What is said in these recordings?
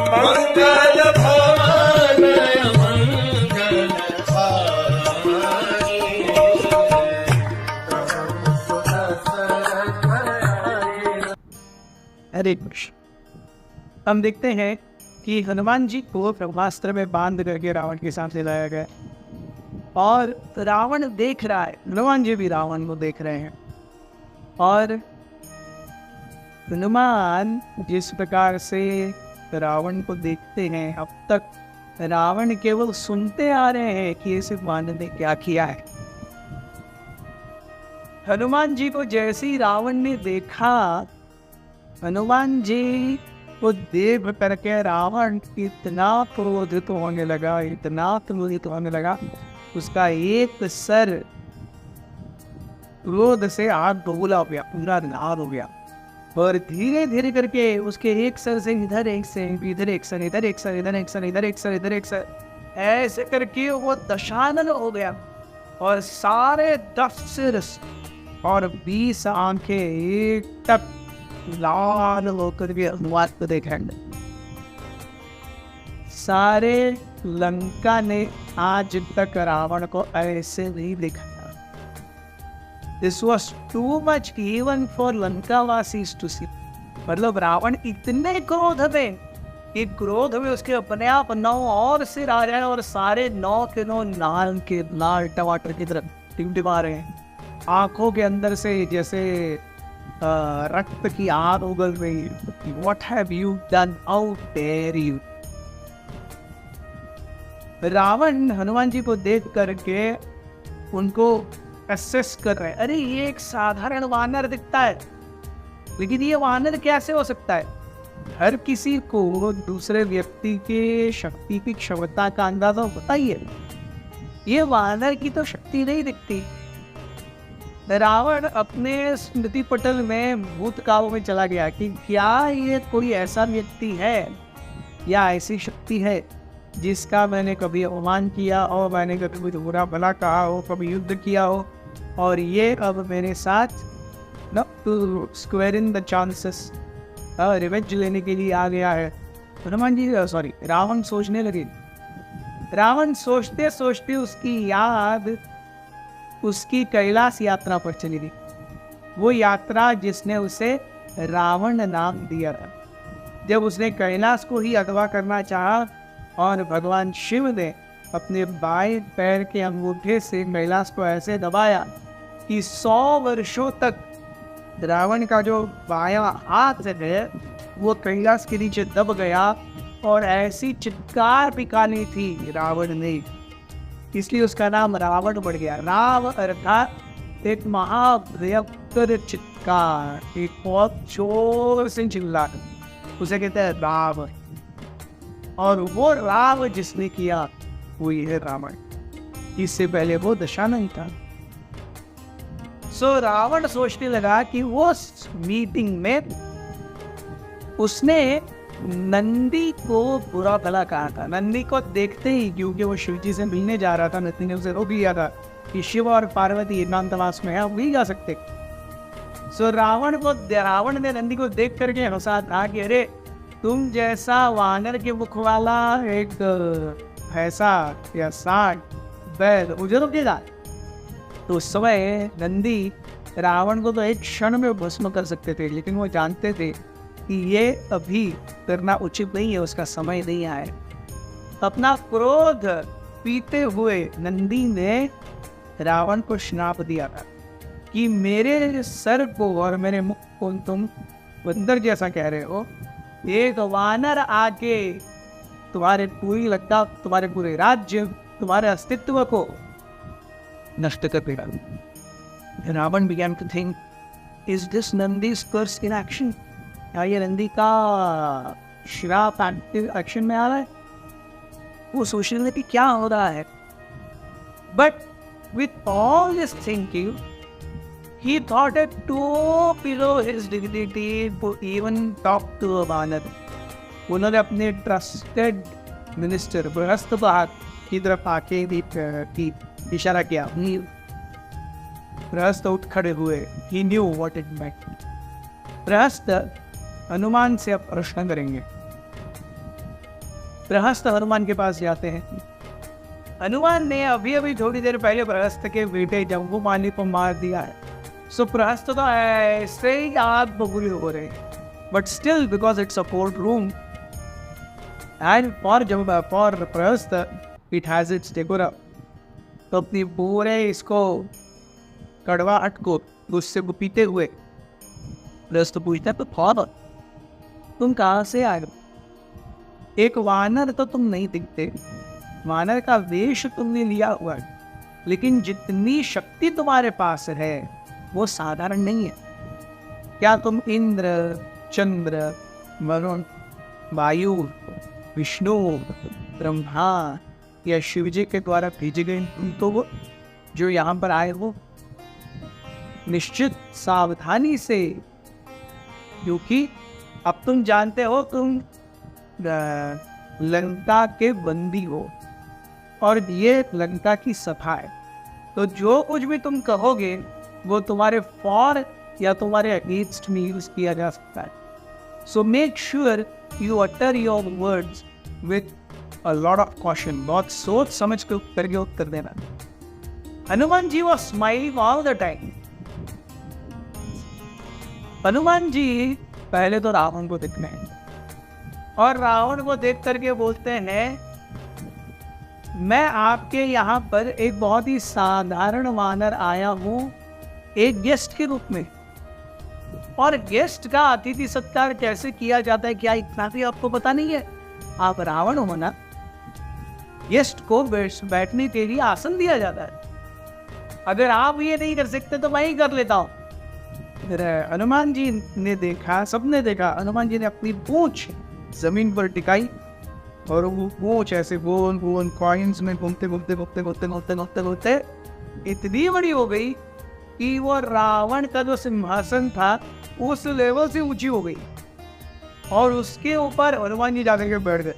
मंगल भवन मंगल हारी। हरे कृष्ण। हम देखते हैं कि हनुमान जी को ब्रह्मास्त्र में बांध करके रावण के साथ ले लाया गया और रावण देख रहा है, हनुमान जी भी रावण को देख रहे हैं। और हनुमान जिस प्रकार से रावण को देखते हैं, अब तक रावण केवल सुनते आ रहे हैं कि इस बांध ने क्या किया है। हनुमान जी को जैसे ही रावण ने देखा, हनुमान जी को देख करके रावण इतना क्रोधित होने लगा, इतना क्रोधित होने लगा, उसका एक सर क्रोध से आग बबूला हो गया, पूरा लाल हो गया। और धीरे धीरे करके उसके एक सर से इधर एक सर, इधर एक सर, इधर एक सर, इधर एक सर, इधर एक सर, इधर एक सर, ऐसे करके वो दशानन हो गया। और सारे 10 सिर और 20 आंखें एक टक लाल होकर के हनुमान को देखेंगे। सारे लंका ने आज तक रावण को ऐसे नहीं देखा। This was too much even for लंकावासीज to see। मतलब रावण इतने क्रोध में कि क्रोध में उसके अपने आप 9 और सिर आ जाए और सारे 9 के 9 लाल के लाल टमाटर की तरफ टिमटिमा रहे हैं। आंखों के अंदर से जैसे रक्त की आग उगल रही है। What have you done? How dare you? Ravan Hanuman ji को देख करके उनको असेस कर रहे हैं। अरे ये एक साधारण वानर दिखता है, लेकिन ये वानर कैसे हो सकता है? हर किसी को दूसरे व्यक्ति के शक्ति की क्षमता का अंदाजा होता ही है। ये वानर की तो शक्ति नहीं दिखती। रावण अपने स्मृति पटल में भूतकाल में चला गया कि क्या ये कोई ऐसा व्यक्ति है या ऐसी शक्ति है जिसका मैंने कभी अपमान किया और मैंने कभी कुछ बुरा भला कहा हो, कभी युद्ध किया हो, और ये अब मेरे साथ न two square in the chances revenge लेने के लिए आ गया है। हनुमान जी रावण सोचने लगे। रावण सोचते सोचते उसकी याद उसकी कैलाश यात्रा पर चली गई। वो यात्रा जिसने उसे रावण नाम दिया था। जब उसने कैलाश को ही अगवा करना चाहा और भगवान शिव ने अपने बाएं पैर के अंगूठे से कैलाश को ऐसे दबाया कि 100 वर्षों तक रावण का जो बायां हाथ है वो कैलाश के नीचे दब गया और ऐसी चित्कार निकाली थी रावण ने, इसलिए उसका नाम रावण पड़ गया। राव अर्थात एक महाभयंकर चित्कार, एक बहुत जोर से चिल्ला, उसे कहते हैं राव। और वो राव जिसने किया वो ये है रावण। इससे पहले वो दशानन था। सो रावण सोचने लगा कि वो मीटिंग में उसने नंदी को बुरा भला कहा था। नंदी को देखते ही, क्योंकि वो शिव जी से मिलने जा रहा था, नंदी ने उसे रोक दिया था कि शिव और पार्वती एकांतवास में है, आप नहीं जा सकते। सो रावण ने नंदी को देख करके हंसा था कि अरे तुम जैसा वानर के मुख वाला एक भैंसा या सांड बैल मुझे तो देगा। तो उस समय नंदी रावण को तो एक क्षण में भस्म कर सकते थे, लेकिन वो जानते थे कि ये अभी करना उचित नहीं है, उसका समय नहीं आया। अपना क्रोध पीते हुए नंदी ने रावण को श्राप दिया था कि मेरे सर को और मेरे मुख को तुम बंदर जैसा कह रहे हो, एक वानर आके तुम्हारे पूरी लगता, तुम्हारे पूरे राज्य, तुम्हारे अस्तित्व को नष्ट कर देगा। Ravan began to think, is this Nandi's curse in action? क्या ये नंदी का श्राप एक्शन में आ रहा है? वो सोचने लगे कि क्या हो रहा है। But with all this thinking, he thought it too below his dignity to even talk to a वानर। उन्होंने अपने ट्रस्टेड मिनिस्टर बृहस्पति की तरफ आके इशारा किया। बृहस्पति उठ खड़े हुए। He knew what it meant। Brihaspati Hanuman से अब प्रश्न करेंगे। प्रहस्त हनुमान के पास जाते हैं। हनुमान ने अभी अभी थोड़ी देर पहले प्रहस्त के बेटे जम्बूमाली को मार दिया है। सो प्रहस्त तो ऐसे ही आग बबूले हो रहे हैं, but still because it's a courtroom and for प्रहस्त इट हैज इट्स डेकोरम। तो अपनी पूरे इसको कड़वाहट को गुस्से को पीते हुए प्रहस्त पूछता है, तो फादर तुम कहाँ से आए हो? एक वानर तो तुम नहीं दिखते, वानर का वेश तुमने लिया हुआ है, लेकिन जितनी शक्ति तुम्हारे पास है वो साधारण नहीं है। क्या तुम इंद्र, चंद्र, वरुण, वायु, विष्णु, ब्रह्मा या शिव जी के द्वारा भेजे गए तुम तो वो जो यहाँ पर आए हो? निश्चित सावधानी से, क्योंकि अब तुम जानते हो तुम लंका के बंदी हो और ये लंका की सभा है, तो जो कुछ भी तुम कहोगे वो तुम्हारे फॉर या तुम्हारे अगेंस्ट में यूज किया जा सकता है। So make sure you utter your words with a lot of caution. बहुत सोच समझ के करके उत्तर देना। Hanuman ji was smiling all the time. Hanuman ji पहले तो रावण को देखते हैं और रावण को देख करके बोलते हैं, मैं आपके यहाँ पर एक बहुत ही साधारण वानर आया हूँ एक गेस्ट के रूप में, और गेस्ट का अतिथि सत्कार कैसे किया जाता है क्या इतना भी आपको पता नहीं है? आप रावण हो ना, गेस्ट को बैठने के लिए आसन दिया जाता है। अगर आप ये नहीं कर सकते तो मैं ही कर लेता हूँ। फिर हनुमान जी ने देखा, सबने देखा, हनुमान जी ने अपनी पूंछ जमीन पर टिकाई और वो पूंछ ऐसे गोल गोल कॉइन्स में घूमते घूमते घूमते घूमते घूमते घूमते घूमते इतनी बड़ी हो गई कि वो रावण का जो सिंहासन था उस लेवल से ऊंची हो गई और उसके ऊपर हनुमान जी जाकर के बैठ गए।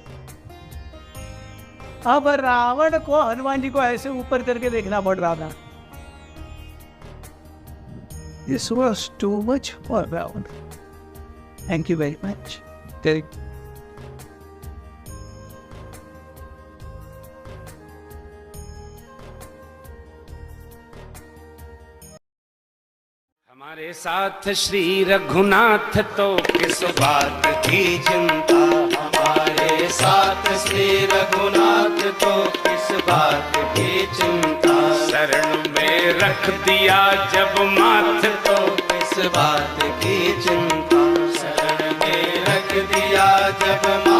अब रावण को हनुमान जी को ऐसे ऊपर करके देखना पड़ रहा था। This was too much for Ravan. Thank you very much. Derek. हमारे साथ श्री रघुनाथ तो किस बात की चिंता, हमारे साथ श्री रघुनाथ तो किस बात की चिंता, शरण में रख दिया जब माथ तो किस बात की चिंता, शरण में रख दिया जब माथ